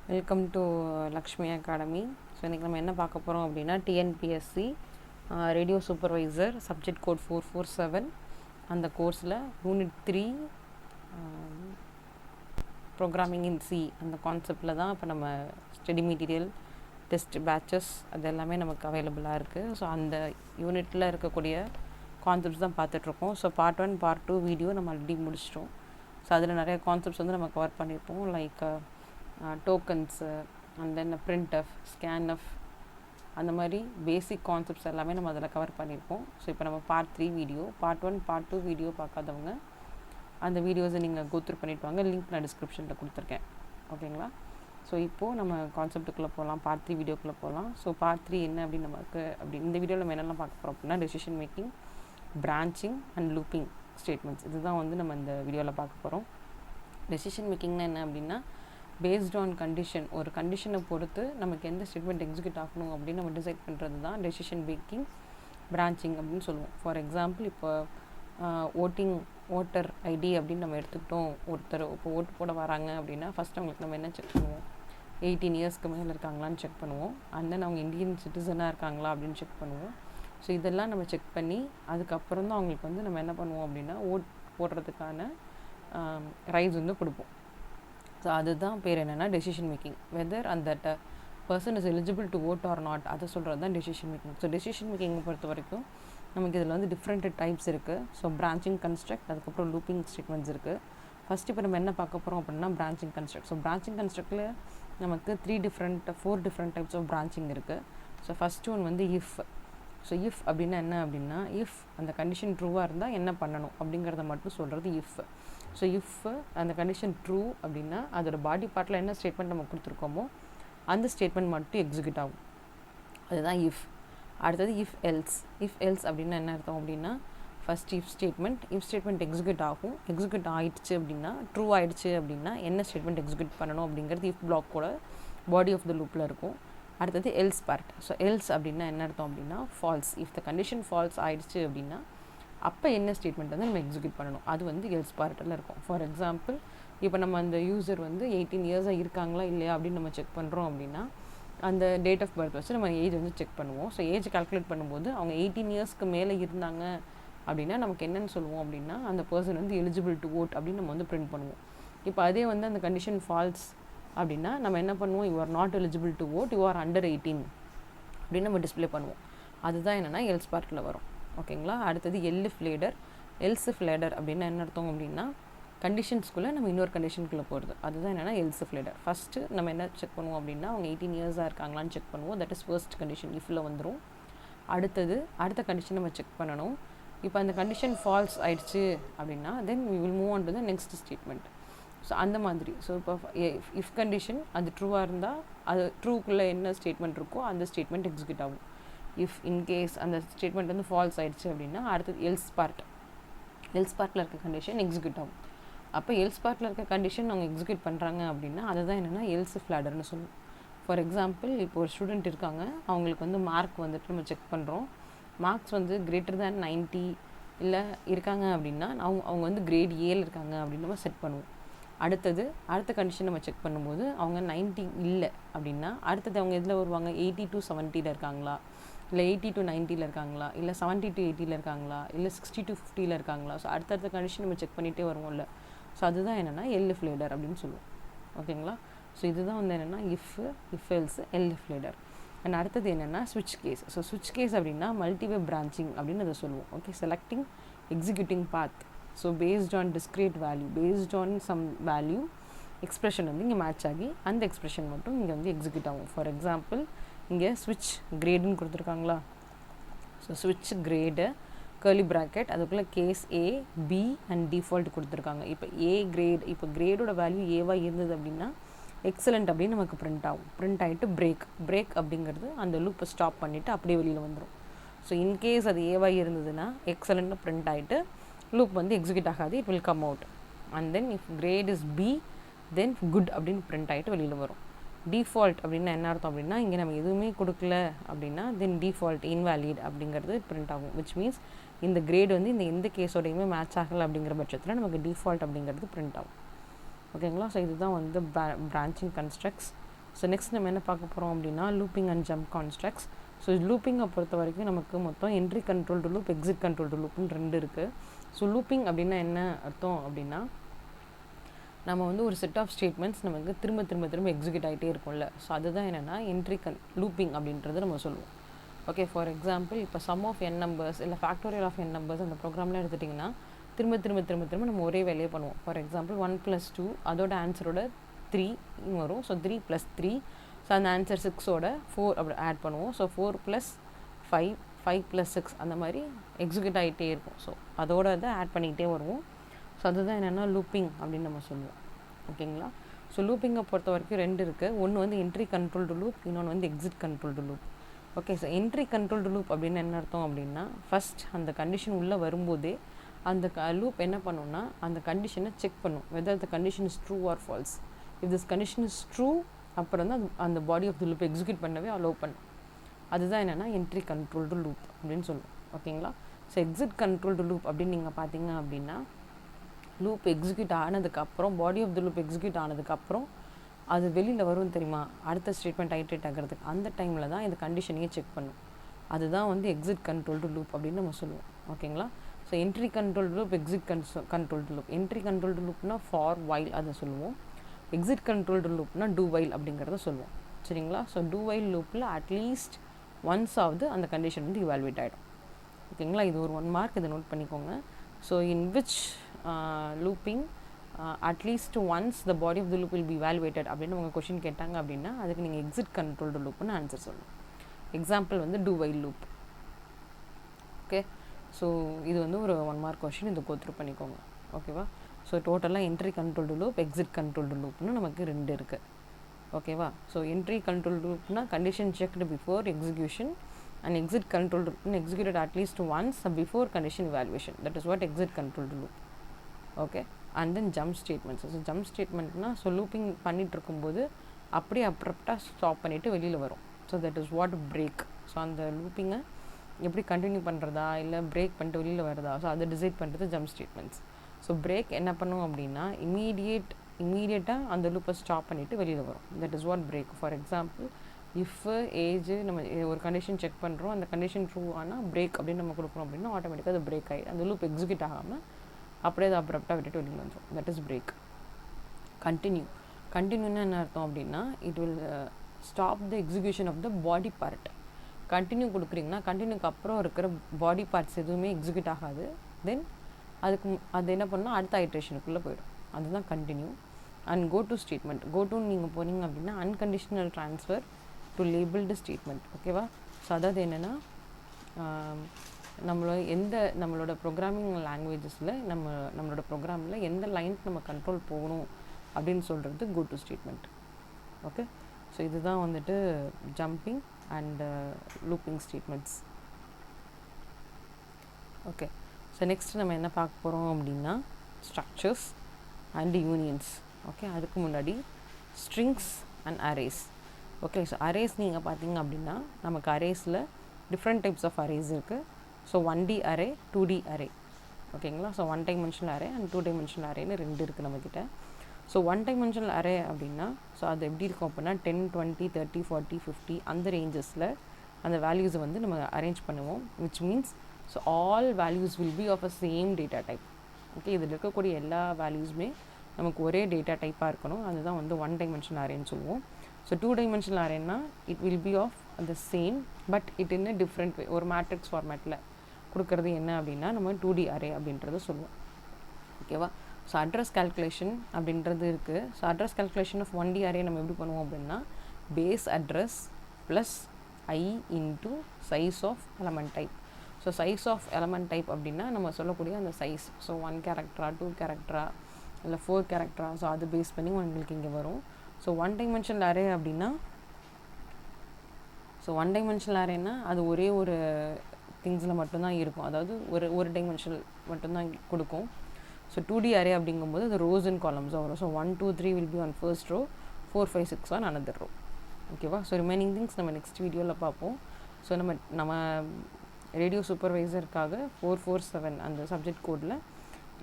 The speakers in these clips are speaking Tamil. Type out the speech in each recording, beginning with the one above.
Welcome to Lakshmi Academy. So இன்றைக்கி நம்ம என்ன பார்க்க போகிறோம் அப்படின்னா TNPSC radio supervisor subject code 447 அந்த கோர்ஸில் யூனிட் 3 ப்ரோக்ராமிங் இன் சி அந்த கான்செப்டில் தான் இப்போ நம்ம ஸ்டடி மெட்டீரியல் டெஸ்ட் பேட்சஸ் அது எல்லாமே நமக்கு அவைலபிளாக இருக்குது. ஸோ அந்த யூனிட்டில் இருக்கக்கூடிய கான்செப்ட்ஸ் தான் பார்த்துட்ருக்கோம். ஸோ பார்ட் 1 பார்ட் 2 வீடியோ நம்ம ஆல்ரெடி முடிச்சிட்டோம். ஸோ அதில் நிறைய கான்செப்ட்ஸ் வந்து நம்ம கவர் பண்ணியிருப்போம். Like tokens and then printf, scanf அந்த மாதிரி பேசிக் கான்செப்ட்ஸ் எல்லாமே நம்ம அதில் கவர் பண்ணியிருப்போம். ஸோ இப்போ நம்ம part 3 video, part 1 part 2 video பார்க்காதவங்க அந்த வீடியோஸை நீங்கள் கோத்ரூ பண்ணிட்டு வாங்க. லிங்க் நான் டிஸ்கிரிப்ஷனில் கொடுத்துருக்கேன். ஓகேங்களா? ஸோ இப்போது நம்ம கான்செப்ட்டுக்குள்ளே போகலாம், பார்ட் 3 வீடியோக்குள்ளே போகலாம். ஸோ பார்ட் 3 என்ன அப்படின்னு நமக்கு இந்த வீடியோவில் நம்ம என்னெல்லாம் பார்க்க போகிறோம் அப்படின்னா decision making, branching and looping statements இதுதான் வந்து நம்ம இந்த வீடியோவில் பார்க்க போகிறோம். டெசிஷன் மேக்கிங்னா என்ன அப்படின்னா பேஸ்ட் ஆன் கண்டிஷன், ஒரு கண்டிஷனை பொறுத்து நமக்கு எந்த ஸ்டேட்மெண்ட் எக்ஸிக்யூட் ஆகணும் அப்படின்னு நம்ம டிசைட் பண்ணுறது தான் டெசிஷன் மேக்கிங், பிரான்ச்சிங் அப்படின்னு சொல்லுவோம். ஃபார் எக்ஸாம்பிள் இப்போ ஓட்டர் ஐடி அப்படின்னு நம்ம எடுத்துக்கிட்டோம். ஒருத்தர் இப்போ ஓட்டு போட வராங்க அப்படின்னா ஃபஸ்ட் அவங்களுக்கு நம்ம என்ன செக் பண்ணுவோம், 18 இயர்ஸ்க்கு மேலே இருக்காங்களான்னு செக் பண்ணுவோம். அண்ட் தென் அவங்க இந்தியன் சிட்டிசனாக இருக்காங்களா அப்படின்னு செக் பண்ணுவோம். ஸோ இதெல்லாம் நம்ம செக் பண்ணி அதுக்கப்புறம் தான் அவங்களுக்கு வந்து நம்ம என்ன பண்ணுவோம் அப்படின்னா ஓட் போடுறதுக்கான ரைட்ஸ் வந்து கொடுப்போம். ஸோ அதுதான் பேர் என்னென்னா டெசிஷன் மேக்கிங். வெதர் அந்த person is eligible to vote or not அதை சொல்கிறது தான் டெசிஷன் மேக்கிங். ஸோ டெசிஷன் மேக்கிங்கை பொறுத்த வரைக்கும் நமக்கு இதில் வந்து டிஃப்ரெண்ட் டைப்ஸ் இருக்குது. ஸோ பிரான்ச்சிங் கன்ஸ்ட்ரக்ட், அதுக்கப்புறம் லூப்பிங் ஸ்டேட்மெண்ட்ஸ் இருக்குது. ஃபஸ்ட் இப்போ நம்ம என்ன பார்க்க போகிறோம் அப்படின்னா பிரான்ச்சிங் கன்ஸ்ட்ரக்ட். ஸோ பிரான்ச்சிங் கன்ஸ்ட்ரக்டில் நமக்கு 4 டிஃப்ரெண்ட் டைப்ஸ் ஆஃப் பிரான்ச்சிங் இருக்குது. ஸோ ஃபஸ்ட் ஒன் வந்து இஃப். ஸோ இஃப் அப்படின்னா என்ன அப்படின்னா இஃப் அந்த கண்டிஷன் ட்ரூவாக இருந்தால் என்ன பண்ணணும் அப்படிங்கிறத மட்டும் சொல்கிறது இஃப். ஸோ இஃப் அந்த கண்டிஷன் ட்ரூ அப்படின்னா அதோட பாடி பார்ட்டில் என்ன ஸ்டேட்மெண்ட் நம்ம கொடுத்துருக்கோமோ அந்த ஸ்டேட்மெண்ட் மட்டும் எக்ஸிக்யூட் ஆகும். அதுதான் இஃப். அடுத்தது இஃப் எல்ஸ். இஃப் எல்ஸ் அப்படின்னா என்ன அர்த்தம் அப்படின்னா ஃபஸ்ட் இஃப் ஸ்டேட்மெண்ட் எக்ஸிக்யூட் ஆகும். எக்ஸிக்யூட் ஆகிடுச்சு அப்படின்னா ட்ரூ ஆகிடுச்சு அப்படின்னா என்ன ஸ்டேட்மெண்ட் எக்ஸிக்யூட் பண்ணணும் அப்படிங்கிறது இஃப் பிளாக்கோட பாடி ஆஃப் த லூப்பில் இருக்கும். அடுத்தது எல்ஸ் பார்ட். ஸோ எல்ஸ் அப்படின்னா என்ன அர்த்தம் அப்படின்னா false. If the condition false ஆகிடுச்சு அப்படின்னா அப்போ என்ன ஸ்டேட்மெண்ட் வந்து நம்ம எக்ஸிக்யூட் பண்ணணும் அது வந்து எல்ஸ் பார்ட்டில் இருக்கும். ஃபார் எக்ஸாம்பிள் இப்போ நம்ம அந்த யூசர் வந்து 18 இயர்ஸாக இருக்காங்களா இல்லையா அப்படின்னு நம்ம செக் பண்ணுறோம் அப்படின்னா அந்த டேட் ஆஃப் பர்த் வச்சு நம்ம ஏஜ் வந்து செக் பண்ணுவோம். ஸோ ஏஜ் கால்குலேட் பண்ணும்போது அவங்க 18 இயர்ஸ்க்கு மேலே இருந்தாங்க அப்படின்னா நமக்கு என்னென்னு சொல்லுவோம் அப்படின்னா அந்த பர்சன் வந்து எலிஜிபிள் டு ஓட் அப்படின்னு நம்ம வந்து பிரிண்ட் பண்ணுவோம். இப்போ அதே வந்து அந்த கண்டிஷன் ஃபால்ஸ் அப்படின்னா நம்ம என்ன பண்ணுவோம், you are not eligible to vote, you are under 18 அப்படின்னு நம்ம டிஸ்பிளே பண்ணுவோம். அதுதான் என்னென்னா எல்ஸ் பார்ட்டில் வரும். ஓகேங்களா? அடுத்தது எல்இஃப் லேடர். எல்சிஃப் லேடர் அப்படின்னா என்ன அர்த்தம் அப்படின்னா கண்டிஷன்ஸ்குள்ளே நம்ம இன்னொரு கண்டிஷனுக்குள்ளே போகிறது. அதுதான் என்னென்னா எல்சிஃப் லேடர். ஃபஸ்ட்டு நம்ம என்ன செக் பண்ணுவோம் அப்படின்னா அவங்க 18 இயர்ஸாக இருக்காங்களான்னு செக் பண்ணுவோம். தட் இஸ் ஃபர்ஸ்ட் கண்டிஷன் இஃபில் வந்துடும். அடுத்த கண்டிஷன் நம்ம செக் பண்ணணும். இப்போ அந்த கண்டிஷன் ஃபால்ஸ் ஆயிடுச்சு அப்படின்னா then we will move on to the next statement. So அந்த மாதிரி. ஸோ இப்போ இஃப் கண்டிஷன் அது ட்ரூவாக இருந்தால் அது ட்ரூக்குள்ளே என்ன ஸ்டேட்மெண்ட் இருக்கோ அந்த ஸ்டேட்மெண்ட் எக்ஸிக்யூட் ஆகும். இஃப் இன்கேஸ் அந்த ஸ்டேட்மெண்ட் வந்து ஃபால்ஸ் ஆகிடுச்சு அப்படின்னா அடுத்தது எல்ஸ் பார்ட்டில் இருக்க கண்டிஷன் எக்ஸிக்யூட் ஆகும். அப்போ எல்ஸ் பார்ட்டில் இருக்க கண்டிஷன் அவங்க எக்ஸிக்யூட் பண்ணுறாங்க அப்படின்னா அதுதான் என்னென்னா எல்சிஃப் லேடர்னு சொல்லுவோம். ஃபார் எக்ஸாம்பிள் இப்போ ஒரு ஸ்டூடெண்ட் இருக்காங்க, அவங்களுக்கு வந்து மார்க் வந்துட்டு நம்ம செக் பண்ணுறோம். மார்க்ஸ் வந்து கிரேட்டர் தேன் 90 இல்லை இருக்காங்க அப்படின்னா அவங்க வந்து கிரேட் ஏல இருக்காங்க அப்படின்னு நம்ம செட் பண்ணுவோம். அடுத்த கண்டிஷன் நம்ம செக் பண்ணும்போது அவங்க 90 இல்லை அப்படின்னா அடுத்தது அவங்க எதில் வருவாங்க, 80 to 70 இருக்காங்களா, இல்லை 80 to 90 இருக்காங்களா, இல்லை 70 to 80 இருக்காங்களா, இல்லை 60 to 50 இருக்காங்களா. ஸோ அடுத்த கண்டிஷன் நம்ம செக் பண்ணிகிட்டே வருவோம்ல. ஸோ அதுதான் என்னென்னா எல்இஃப் லேடர் அப்படின்னு சொல்லுவோம். ஓகேங்களா? ஸோ இதுதான் வந்து என்னென்னா if else elif ladder. And அடுத்தது என்னென்னா ஸ்விட்ச் கேஸ். ஸோ ஸ்விட்ச் கேஸ் அப்படின்னா மல்டிவே பிரான்ச்சிங் அப்படின்னு அதை சொல்லுவோம். Okay, selecting executing path. So based on discrete value, based on some value expression வந்து இங்கே மேட்ச் ஆகி அந்த எக்ஸ்ப்ரெஷன் மட்டும் இங்கே வந்து எக்ஸிக்யூட் ஆகும். ஃபார் எக்ஸாம்பிள் இங்கே ஸ்விட்ச் கிரேடுன்னு கொடுத்துருக்காங்களா. ஸோ ஸ்விட்ச் கிரேடு கர்லி ப்ராக்கெட் அதுக்குள்ளே case A B and default கொடுத்துருக்காங்க. இப்போ இப்போ கிரேடோட வேல்யூ ஏவாக இருந்தது அப்படின்னா எக்ஸலண்ட் அப்படின்னு நமக்கு பிரிண்ட் ஆகும். பிரிண்ட் ஆகிட்டு பிரேக் அப்படிங்கிறது அந்த லூப்பை ஸ்டாப் பண்ணிவிட்டு அப்படியே வெளியில் வந்துடும். ஸோ இன்கேஸ் அது ஏவாக இருந்ததுன்னா எக்ஸலண்ட்னு பிரிண்ட் ஆகிட்டு லூப் வந்து எக்ஸிக்யூட் ஆகாது, it will come out. And then if grade is B then good அப்படின்னு பிரிண்ட் ஆகிட்டு வெளியில் வரும். டிஃபால்ட் அப்படின்னா என்ன அர்த்தம் அப்படின்னா இங்கே நம்ம எதுவுமே கொடுக்கல அப்படின்னா தென் டிஃபால்ட் இன்வேலிட் அப்படிங்கிறது பிரிண்ட் ஆகும். விச் மீன்ஸ் இந்த கிரேட் வந்து இந்த எந்த கேஸோடையுமே மேட்ச் ஆகலை அப்படிங்கிற பட்சத்தில் நமக்கு டிஃபால்ட் அப்படிங்கிறது பிரிண்ட் ஆகும். ஓகேங்களா? ஸோ இதுதான் வந்து பிரான்ச்சிங் கன்ஸ்ட்ரக்ட்ஸ். ஸோ நெக்ஸ்ட் நம்ம என்ன பார்க்க போகிறோம் அப்படின்னா looping and jump constructs. So லூப்பிங்கை பொறுத்த வரைக்கும் நமக்கு மொத்தம் entry controlled loop, exit controlled லூப்னு 2 இருக்குது. ஸோ லூப்பிங் அப்படின்னா என்ன அர்த்தம் அப்படின்னா, நம்ம வந்து ஒரு செட் ஆஃப் ஸ்டேட்மெண்ட்ஸ் நமக்கு திரும்ப திரும்ப திரும்ப எக்ஸிக்யூட் ஆகிட்டே இருக்கும்ல. ஸோ அதுதான் என்னென்னா லூப்பிங் அப்படின்றது நம்ம சொல்லுவோம். ஓகே, ஃபார் எக்ஸாம்பிள் இப்போ சம் ஆஃப் n நம்பர்ஸ் இல்லை ஃபேக்டோரியல் ஆஃப் n நம்பர்ஸ் அந்த ப்ரோக்ராம்லாம் எடுத்துட்டிங்கன்னா திரும்ப திரும்ப திரும்ப திரும்ப நம்ம ஒரே வேலையை பண்ணுவோம். ஃபார் எக்ஸாம்பிள் 1 + 2 அதோட ஆன்சரோட 3 வரும். ஸோ 3 + 3, ஸோ அந்த ஆன்சர் 6ஓட 4 அப்படி ஆட் பண்ணுவோம். ஸோ 4 + 5, 5 + 6 அந்த மாதிரி எக்ஸிக்யூட் ஆகிட்டே இருக்கும். ஸோ அதோட அதை ஆட் பண்ணிக்கிட்டே வருவோம். ஸோ அதுதான் என்னென்னா லூப்பிங் அப்படின்னு நம்ம சொல்லுவோம். ஓகேங்களா? ஸோ லூப்பிங்கை பொறுத்த வரைக்கும் 2 இருக்குது. ஒன்று வந்து என்ட்ரி கண்ட்ரோல்டு லூப், இன்னொன்று வந்து exit controlled loop. Okay, so entry controlled loop அப்படின்னு என்ன அர்த்தம் அப்படின்னா, ஃபஸ்ட் அந்த கண்டிஷன் உள்ளே வரும்போதே அந்த லூப் என்ன பண்ணுன்னா அந்த கண்டிஷனை செக் பண்ணும், whether the condition is true or false. If this condition is true, அப்புறம் தான் அந்த body of the loop execute பண்ணவே அலோவ் பண்ணும். அதுதான் என்னென்னா என்ட்ரி கண்ட்ரோல்டு லூப் அப்படின்னு சொல்லுவோம். ஓகேங்களா? ஸோ எக்ஸிட் கண்ட்ரோல்டு லூப் அப்படின்னு நீங்கள் பார்த்தீங்க அப்படின்னா, லூப் எக்ஸிக்யூட் ஆனதுக்கப்புறம், body of the loop execute ஆனதுக்கப்புறம் அது வெளியில் வரும் தெரியுமா, அடுத்த ஸ்டேட்மெண்ட் ஐட்ரேட் ஆகிறதுக்கு. அந்த டைமில் தான் இந்த கண்டிஷனையே செக் பண்ணும். அதுதான் வந்து எக்ஸிட் கண்ட்ரோல்டு லூப் அப்படின்னு நம்ம சொல்லுவோம். ஓகேங்களா? So entry controlled loop, exit controlled loop. Entry controlled லூப்னா ஃபார் வைல் அதை சொல்லுவோம். எக்ஸிட் கண்ட்ரோல்டு லூப்னா டூ வைல் அப்படிங்கிறத சொல்லுவோம். சரிங்களா? ஸோ டூ வைல் லூப்பில் அட்லீஸ்ட் ஒன்ஸ் ஆகுது அந்த கண்டிஷன் வந்து இவால்வேட் ஆகிடும். ஓகேங்களா? இது ஒரு 1 மார்க், இதை நோட் பண்ணிக்கோங்க. So in which looping at least once the body of the loop will be evaluated அப்படின்னு உங்கள் கொஷின் கேட்டாங்க அப்படின்னா அதுக்கு நீங்கள் எக்ஸிட் கண்ட்ரோல்டு லூப்னு ஆன்சர் சொல்லணும். எக்ஸாம்பிள் வந்து do while loop. Okay, so இது வந்து ஒரு 1 மார்க் கொஷின், இதை கோத்ரூ பண்ணிக்கோங்க. ஓகேவா? ஸோ டோட்டலாக entry controlled loop, exit controlled லூப்னு நமக்கு 2 இருக்குது. ஓகேவா? ஸோ என்ட்ரி கண்ட்ரோல்டு லூப்னா condition checked before execution, and exit controlled லூப்னு executed at least once before condition evaluation. That is what exit controlled loop. Okay, and then jump statements. So ஜம்ப் ஸ்டேட்மெண்ட்னா ஸோ லூப்பிங் பண்ணிகிட்டு இருக்கும்போது அப்படியே அப்ரப்டாக ஸ்டாப் பண்ணிவிட்டு வெளியில் வரும். So that is what break. So அந்த லூப்பிங்கை எப்படி கண்டினியூ பண்ணுறதா இல்லை பிரேக் பண்ணிட்டு வெளியில் வருதா, ஸோ அதை டிசைட் பண்ணுறது ஜம்ப் ஸ்டேட்மெண்ட்ஸ். ஸோ பிரேக் என்ன பண்ணும் அப்படின்னா இமீடியட்டாக அந்த லூப்பை ஸ்டாப் பண்ணிவிட்டு வெளியில் வரும். That is what break. For example if age நம்ம ஒரு கண்டிஷன் செக் பண்ணுறோம், அந்த கண்டிஷன் ட்ரூ ஆனால் பிரேக் அப்படின்னு நம்ம கொடுக்குறோம் அப்படின்னா ஆட்டோமேட்டிக்காக அது பிரேக் ஆகிடும். அந்த லூப் எக்ஸிக்யூட் ஆகாமல் அப்படியே அதை அப்ரப்டாக விட்டுட்டு வெளியில் வந்துடும். That is break. கண்டினியூன்னா என்ன அர்த்தம் அப்படின்னா, it will stop the execution of the body part. Continue கொடுக்குறீங்கன்னா கண்டினியூக்கு அப்புறம் இருக்கிற பாடி பார்ட்ஸ் எதுவுமே எக்ஸிக்யூட் ஆகாது. தென் அது என்ன பண்ணால் அடுத்த ஐட்ரேஷனுக்குள்ளே போயிடும். அதுதான் continue. And go to statement. Go டுன்னு நீங்கள் போனீங்க அப்படின்னா unconditional transfer to labelled statement. ஓகேவா? ஸோ அதாவது என்னென்னா, நம்மளோட ப்ரோக்ராமிங் லாங்குவேஜஸில் நம்மளோட ப்ரோக்ராமில் எந்த லைனுக்கு நம்ம கண்ட்ரோல் போகணும் அப்படின்னு சொல்கிறது go to statement. Okay, so இதுதான் வந்துட்டு jumping and looping statements. Okay, so next நம்ம என்ன பார்க்க போகிறோம் அப்படின்னா ஸ்ட்ரக்சர்ஸ் அண்ட் யூனியன்ஸ். ஓகே, அதுக்கு முன்னாடி strings and arrays. Okay, so arrays நீங்கள் பார்த்தீங்க அப்படின்னா நமக்கு அரேஸில் டிஃப்ரெண்ட் டைப்ஸ் ஆஃப் அரேஸ் இருக்குது. So 1D array, 2D array. ஓகேங்களா? So 1 dimensional array and 2 dimensional அரேன்னு 2 இருக்குது நம்மக்கிட்ட. ஸோ 1 டைமென்ஷனல் அரே அப்படின்னா ஸோ அது எப்படி இருக்கும் அப்படின்னா 10, 20, 30, 40, 50 அந்த ரேஞ்சஸில் அந்த வேல்யூஸை வந்து நம்ம அரேஞ்ச் பண்ணுவோம். Which means so all values will be of a same data type. Okay, இதில் இருக்கக்கூடிய எல்லா வேல்யூஸுமே நமக்கு ஒரே டேட்டா டைப்பாக இருக்கணும். அதுதான் வந்து 1 டைமென்ஷனல் அரேன்னு சொல்லுவோம். ஸோ 2 டைமென்ஷனல் அரேன்னா it will be of the same but it in a different way. ஒரு மேட்ரிக்ஸ் ஃபார்மேட்டில் கொடுக்குறது என்ன அப்படின்னா நம்ம 2D அரே அப்படின்றத சொல்லுவோம். ஓகேவா? ஸோ அட்ரஸ் கால்குலேஷன் அப்படின்றது இருக்குது. So address calculation of 1D array நம்ம எப்படி பண்ணுவோம் அப்படின்னா base address plus I into size of element type. So size of element type அப்படின்னா நம்ம சொல்லக்கூடிய அந்த சைஸ். ஸோ 1 கேரக்டரா 2 கேரக்டரா இல்லை 4 கேரக்டரா, ஸோ அது பேஸ் பண்ணி உங்களுக்கு இங்கே வரும். ஸோ 1 டைமென்ஷனல் அரே அப்படின்னா அது ஒரே ஒரு திங்ஸில் மட்டும்தான் இருக்கும். அதாவது ஒரு டைமென்ஷனல் மட்டும்தான் கொடுக்கும். ஸோ 2D அரே அப்படிங்கும்போது அது ரோஸ் அண்ட் காலம்ஸாக வரும். So 1, 2, 3 will be on first row, 4, 5, 6 on another row. ஓகேவா? ஸோ ரிமைனிங் திங்ஸ் நம்ம நெக்ஸ்ட் வீடியோவில் பார்ப்போம். ஸோ நம்ம ரேடியோ சூப்பர்வைசருக்காக 447 அந்த சப்ஜெக்ட் கோடில்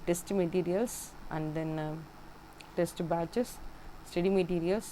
test materials and then test batches, study materials